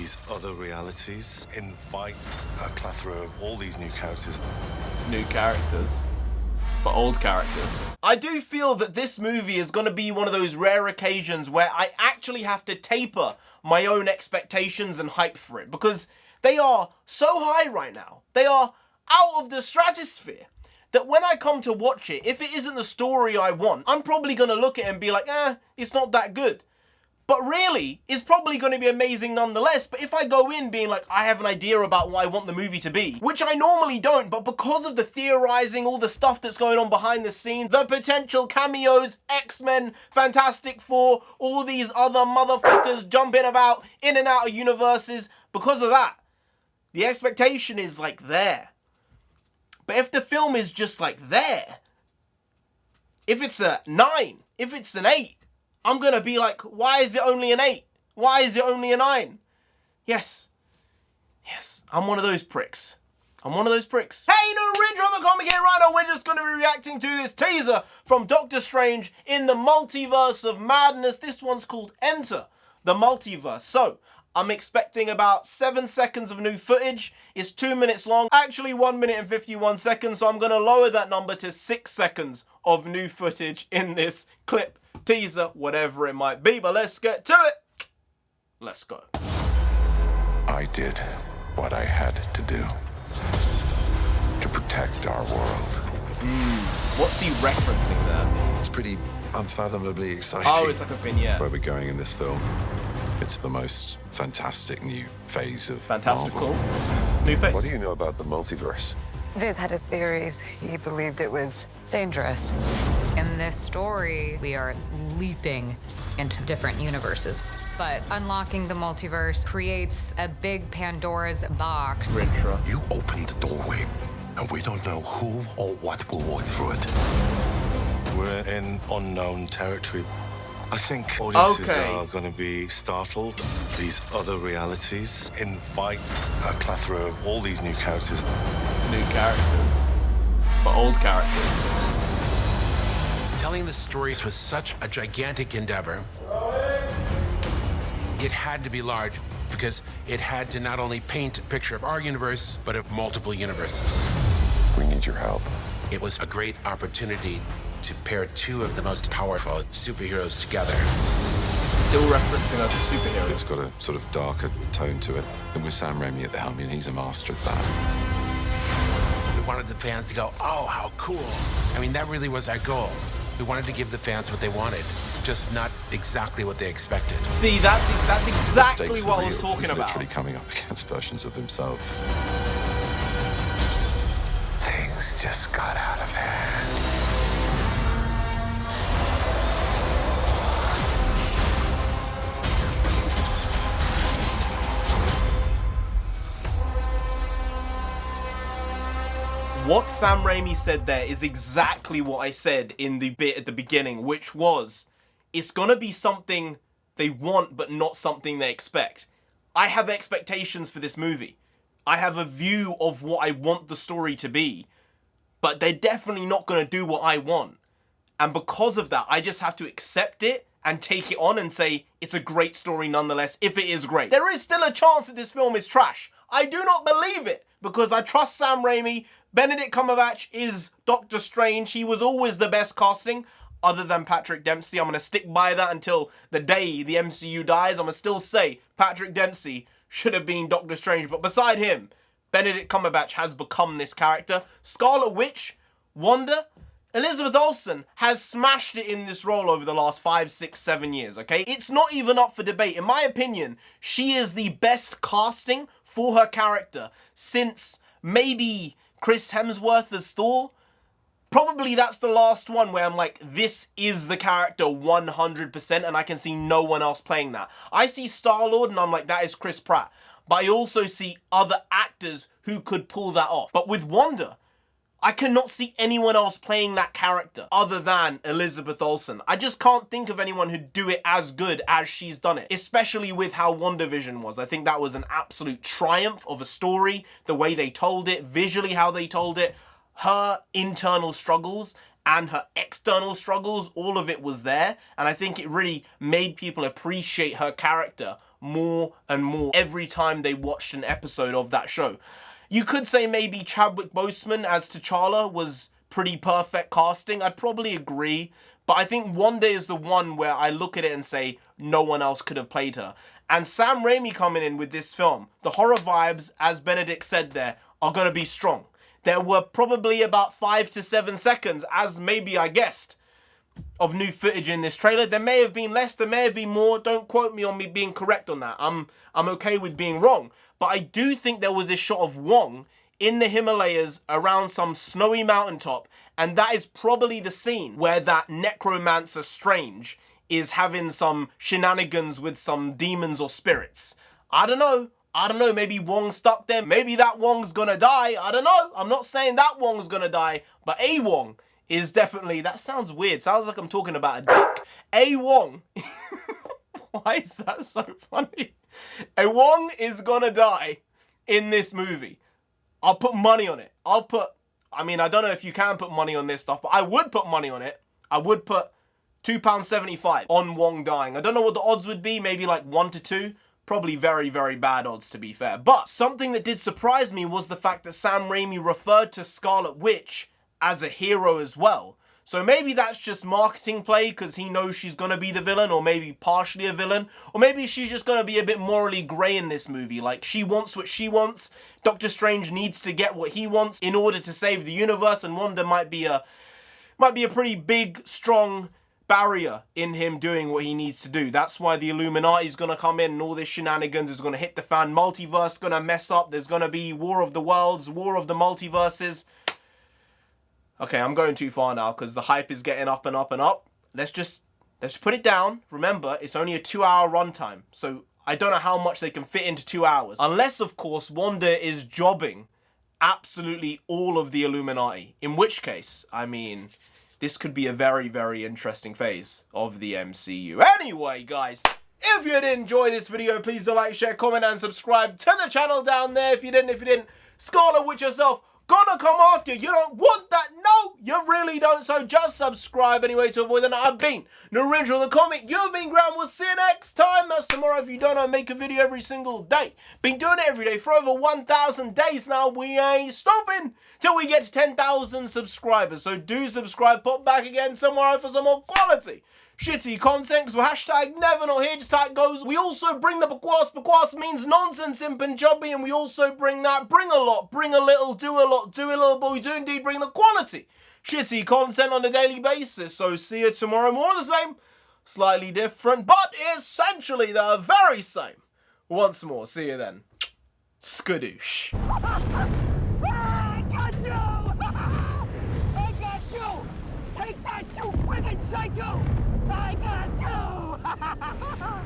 these other realities invite a plethora of all these new characters. New characters. But old characters. I do feel that this movie is going to be one of those rare occasions where I actually have to taper my own expectations and hype for it, because they are so high right now. They are out of the stratosphere that when I come to watch it, if it isn't the story I want, I'm probably going to look at it and be like, it's not that good. But really, it's probably going to be amazing nonetheless. But if I go in being like, I have an idea about what I want the movie to be, which I normally don't, but because of the theorizing, all the stuff that's going on behind the scenes, the potential cameos, X-Men, Fantastic Four, all these other motherfuckers jumping about in and out of universes, because of that, the expectation is like there. But if the film is just like there, if it's a 9, if it's an 8, I'm going to be like, why is it only an 8? Why is it only a 9? Yes, I'm one of those pricks. I'm one of those pricks. Hey, NarendraTheComic here, right now. We're just going to be reacting to this teaser from Doctor Strange in the Multiverse of Madness. This one's called Enter the Multiverse. So, I'm expecting about 7 seconds of new footage. It's 2 minutes long, actually 1 minute and 51 seconds. So I'm going to lower that number to 6 seconds of new footage in this clip, teaser, whatever it might be. But let's get to it. Let's go. I did what I had to do to protect our world. What's he referencing there? It's pretty unfathomably exciting. Oh, it's like a vignette. Where we're going in this film. It's the most fantastic new phase of Fantastical. Marvel. New face. What do you know about the multiverse? Viz had his theories. He believed it was dangerous. In this story, we are leaping into different universes. But unlocking the multiverse creates a big Pandora's box. Retro. You opened the doorway, and we don't know who or what will walk through it. We're in unknown territory. I think audiences Okay. are going to be startled. These other realities invite a plethora of all these new characters. New characters. But old characters. Telling the stories was such a gigantic endeavor. It had to be large because it had to not only paint a picture of our universe, but of multiple universes. We need your help. It was a great opportunity to pair two of the most powerful superheroes together. Still referencing us as superheroes. It's got a sort of darker tone to it. And with Sam Raimi at the helm, he's a master of that. We wanted the fans to go, oh, how cool. I mean, that really was our goal. We wanted to give the fans what they wanted, just not exactly what they expected. See, that's exactly Stakes what are I was real. talking He's about. literally coming up against versions of himself. Things just got out of hand. What Sam Raimi said there is exactly what I said in the bit at the beginning, which was, it's gonna be something they want, but not something they expect. I have expectations for this movie. I have a view of what I want the story to be, but they're definitely not gonna do what I want. And because of that, I just have to accept it and take it on and say, it's a great story nonetheless, if it is great. There is still a chance that this film is trash. I do not believe it, because I trust Sam Raimi. Benedict Cumberbatch is Doctor Strange. He was always the best casting, other than Patrick Dempsey. I'm going to stick by that until the day the MCU dies. I'm going to still say Patrick Dempsey should have been Doctor Strange. But beside him, Benedict Cumberbatch has become this character. Scarlet Witch, Wanda, Elizabeth Olsen has smashed it in this role over the last 5, 6, 7 years, okay? It's not even up for debate. In my opinion, she is the best casting for her character since maybe Chris Hemsworth as Thor. Probably that's the last one where I'm like, this is the character 100%, and I can see no one else playing that. I see Star-Lord and I'm like, that is Chris Pratt. But I also see other actors who could pull that off. But with Wanda, I cannot see anyone else playing that character other than Elizabeth Olsen. I just can't think of anyone who'd do it as good as she's done it, especially with how WandaVision was. I think that was an absolute triumph of a story, the way they told it, visually how they told it, her internal struggles and her external struggles, all of it was there. And I think it really made people appreciate her character more and more every time they watched an episode of that show. You could say maybe Chadwick Boseman as T'Challa was pretty perfect casting. I'd probably agree. But I think Wanda is the one where I look at it and say no one else could have played her. And Sam Raimi coming in with this film, the horror vibes, as Benedict said there, are going to be strong. There were probably about 5 to 7 seconds, as maybe I guessed, of new footage in this trailer. There may have been less, there may have been more. Don't quote me on me being correct on that. I'm okay with being wrong. But I do think there was this shot of Wong in the Himalayas around some snowy mountaintop, and that is probably the scene where that necromancer Strange is having some shenanigans with some demons or spirits. I don't know, maybe Wong's stuck there, maybe that Wong's gonna die, I don't know. I'm not saying that Wong's gonna die, but a Wong is definitely, that sounds weird, sounds like I'm talking about a dick. A Wong, why is that so funny? A Wong is gonna die in this movie. I'll put money on it. I mean, I don't know if you can put money on this stuff, but I would put money on it. I would put £2.75 on Wong dying. I don't know what the odds would be, maybe like 1 to 2. Probably very, very bad odds, to be fair. But something that did surprise me was the fact that Sam Raimi referred to Scarlet Witch as a hero as well. So maybe that's just marketing play because he knows she's going to be the villain, or maybe partially a villain, or maybe she's just going to be a bit morally grey in this movie. Like, she wants what she wants. Doctor Strange needs to get what he wants in order to save the universe, and Wanda might be a pretty big, strong barrier in him doing what he needs to do. That's why the Illuminati is going to come in and all this shenanigans is going to hit the fan. Multiverse going to mess up. There's going to be War of the Worlds, War of the Multiverses. Okay, I'm going too far now because the hype is getting up and up and up. Let's just put it down. Remember, it's only a 2-hour runtime, so I don't know how much they can fit into 2 hours. Unless, of course, Wanda is jobbing absolutely all of the Illuminati. In which case, I mean, this could be a very, very interesting phase of the MCU. Anyway, guys, if you did enjoy this video, please do like, share, comment, and subscribe to the channel down there. If you didn't, Scarlet Witch yourself gonna come after you. You don't want that. No, you really don't. So just subscribe anyway to avoid that. I've been NarendraTheComic. You've been Graham. We'll see you next time. That's tomorrow. If you don't, I make a video every single day. Been doing it every day for over 1,000 days now. We ain't stopping till we get to 10,000 subscribers. So do subscribe. Pop back again tomorrow for some more quality shitty content, because we're hashtag never not here, just how it goes. We also bring the bakwas. Bakwas means nonsense in Punjabi, and we also bring that, bring a lot, bring a little, do a lot, do a little, but we do indeed bring the quality shitty content on a daily basis. So see you tomorrow, more of the same, slightly different, but essentially the very same. Once more, see you then. Skadoosh. I got you! I got you! Take that, you freaking psycho! I got you!